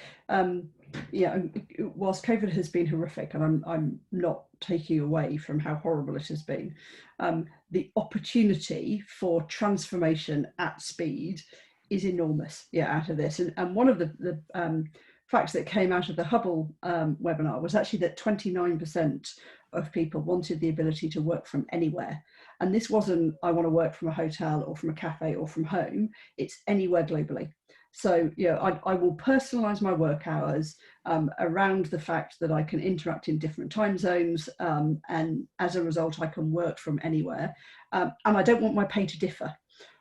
whilst COVID has been horrific, and I'm not taking away from how horrible it has been, the opportunity for transformation at speed is enormous out of this. And one of the facts that came out of the Hubble webinar was actually that 29% of people wanted the ability to work from anywhere. And this wasn't, I want to work from a hotel or from a cafe or from home, it's anywhere globally. So, I will personalize my work hours around the fact that I can interact in different time zones, and as a result, I can work from anywhere. And I don't want my pay to differ.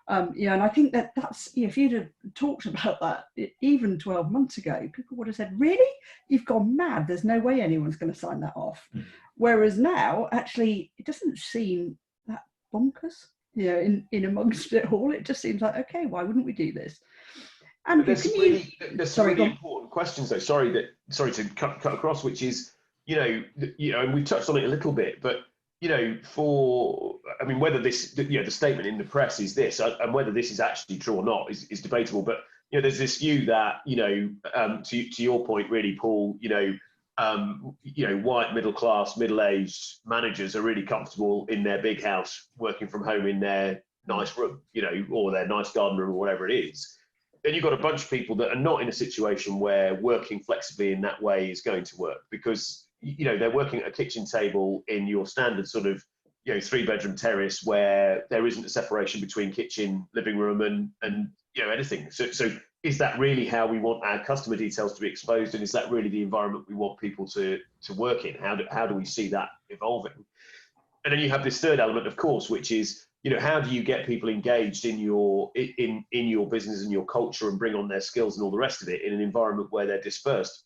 And I think that's, if you'd have talked about that even 12 months ago, people would have said, really? You've gone mad. There's no way anyone's going to sign that off. Whereas now, actually, it doesn't seem that bonkers, in amongst it all. It just seems like, okay, why wouldn't we do this? And there's some really important questions, though. Sorry to cut across, which is, and we've touched on it a little bit, but whether this, the statement in the press is this, and whether this is actually true or not is debatable. But there's this view that to your point, really, Paul, white middle class, middle aged managers are really comfortable in their big house, working from home in their nice room, or their nice garden room or whatever it is. Then you've got a bunch of people that are not in a situation where working flexibly in that way is going to work, because they're working at a kitchen table in your standard sort of 3-bedroom terrace where there isn't a separation between kitchen, living room, and anything. So is that really how we want our customer details to be exposed, and is that really the environment we want people to work in? How do we see that evolving? And then you have this third element, of course, which is how do you get people engaged in your business and your culture and bring on their skills and all the rest of it in an environment where they're dispersed?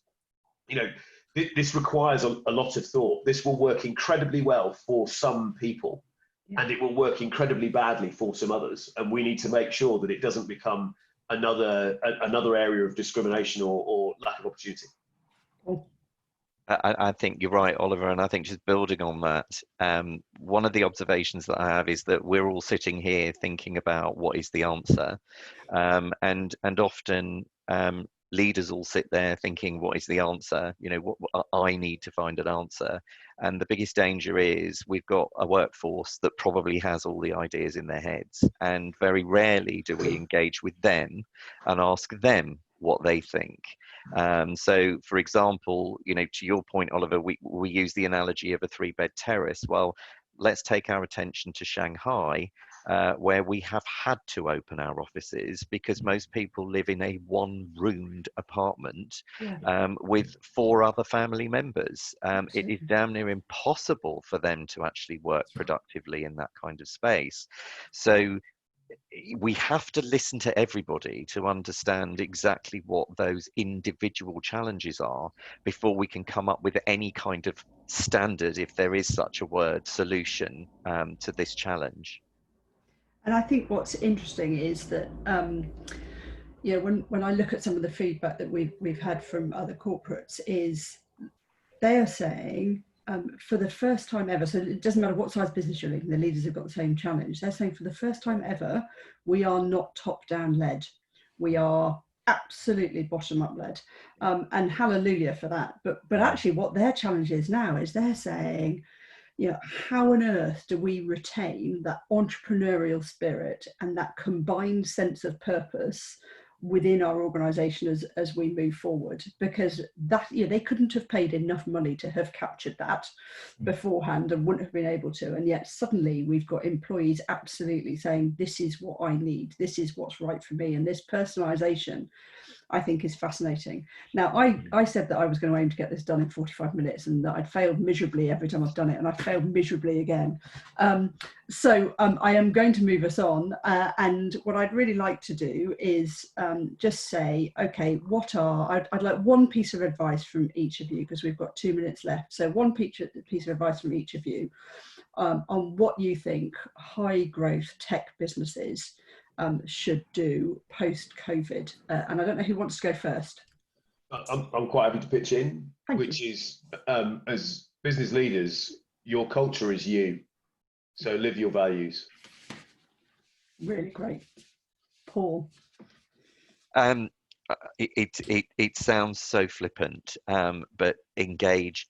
this requires a lot of thought. This will work incredibly well for some people, and it will work incredibly badly for some others. And we need to make sure that it doesn't become another area of discrimination or lack of opportunity. I think you're right, Oliver, and I think just building on that, one of the observations that I have is that we're all sitting here thinking about what is the answer, and often leaders all sit there thinking, what is the answer? You know, what I need to find an answer. And the biggest danger is we've got a workforce that probably has all the ideas in their heads, and very rarely do we engage with them and ask them what they think. So, for example, you know, to your point, Oliver, we use the analogy of a 3-bed terrace. Well, let's take our attention to Shanghai, where we have had to open our offices because most people live in a 1-roomed apartment with 4 other family members. It is damn near impossible for them to actually work productively in that kind of space. So we have to listen to everybody to understand exactly what those individual challenges are before we can come up with any kind of standard, if there is such a word, solution to this challenge. And I think what's interesting is that you know, when I look at some of the feedback that we've had from other corporates, is they are saying for the first time ever, so it doesn't matter what size business you're leading, the leaders have got the same challenge. They're saying for the first time ever, we are not top-down led. We are absolutely bottom-up led, and hallelujah for that. But actually what their challenge is now is they're saying, you know, how on earth do we retain that entrepreneurial spirit and that combined sense of purpose within our organization as we move forward? Because that, you know, they couldn't have paid enough money to have captured that beforehand and wouldn't have been able to. And yet suddenly we've got employees absolutely saying, this is what I need, this is what's right for me. And this personalization, I think, is fascinating. Now, I said that I was going to aim to get this done in 45 minutes and that I'd failed miserably every time I've done it, and I failed miserably again. So I am going to move us on. And what I'd really like to do is just say, okay, I'd like one piece of advice from each of you, because we've got 2 minutes left. So one piece of advice from each of you on what you think high growth tech businesses should do post-COVID. And I don't know who wants to go first. I'm quite happy to pitch in, which is, as business leaders, your culture is you. So live your values. Really great. Paul? It sounds so flippant, but engage.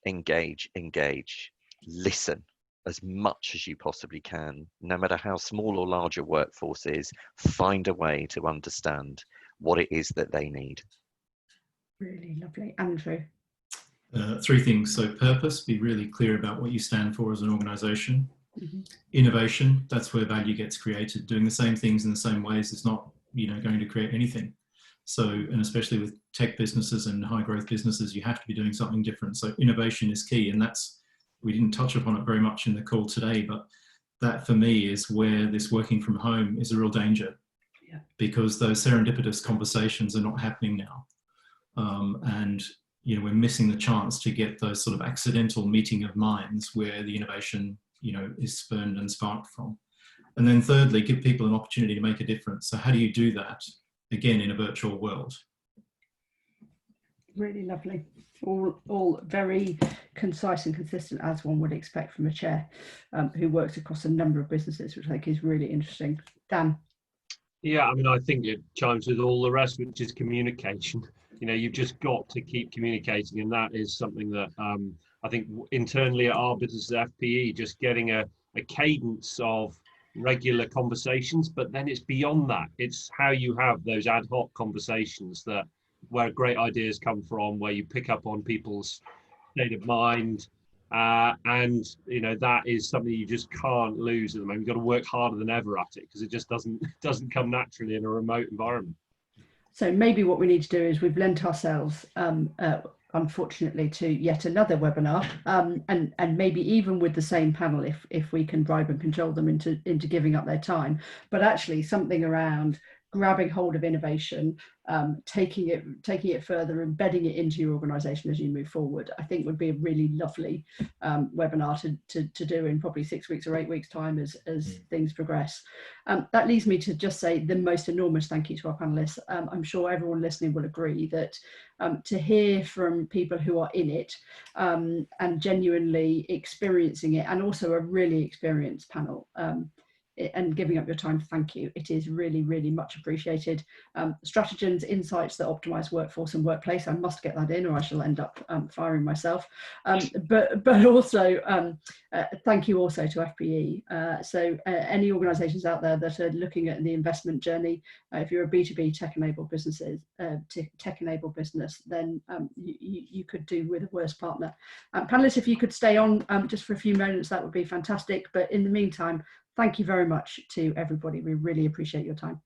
Listen as much as you possibly can, no matter how small or large your workforce is. Find a way to understand what it is that they need. Really lovely. Andrew? 3 things. So purpose, be really clear about what you stand for as an organization. Innovation, that's where value gets created. Doing the same things in the same ways is not, you know, going to create anything. So, and especially with tech businesses and high growth businesses, you have to be doing something different. So innovation is key, and that's, we didn't touch upon it very much in the call today, but that for me is where this working from home is a real danger, because those serendipitous conversations are not happening now. And, you know, we're missing the chance to get those sort of accidental meeting of minds where the innovation, you know, is spurned and sparked from. And then thirdly, give people an opportunity to make a difference. So how do you do that, again, in a virtual world? Really lovely. All very concise and consistent, as one would expect from a chair who works across a number of businesses, which I think is really interesting. Dan? Yeah, I mean, I think it chimes with all the rest, which is communication. You know, you've just got to keep communicating, and that is something that I think internally at our business at FPE, just getting a cadence of regular conversations, but then it's beyond that. It's how you have those ad hoc conversations that where great ideas come from, where you pick up on people's state of mind, and you know, that is something you just can't lose at the moment. You've got to work harder than ever at it, because it just doesn't come naturally in a remote environment. So maybe what we need to do is we've lent ourselves unfortunately to yet another webinar, and maybe even with the same panel, if we can bribe and control them into giving up their time, but actually something around grabbing hold of innovation, taking it further, embedding it into your organisation as you move forward, I think would be a really lovely webinar to do in probably 6 weeks or 8 weeks time as things progress. That leads me to just say the most enormous thank you to our panellists. I'm sure everyone listening will agree that to hear from people who are in it and genuinely experiencing it, and also a really experienced panel, and giving up your time, thank you. It is really, really much appreciated. Stratigens, insights that optimize workforce and workplace. I must get that in or I shall end up firing myself. But also, thank you also to FPE. So any organizations out there that are looking at the investment journey, if you're a B2B tech-enabled business, then you could do with a worse partner. Panelists, if you could stay on just for a few moments, that would be fantastic. But in the meantime, thank you very much to everybody. We really appreciate your time.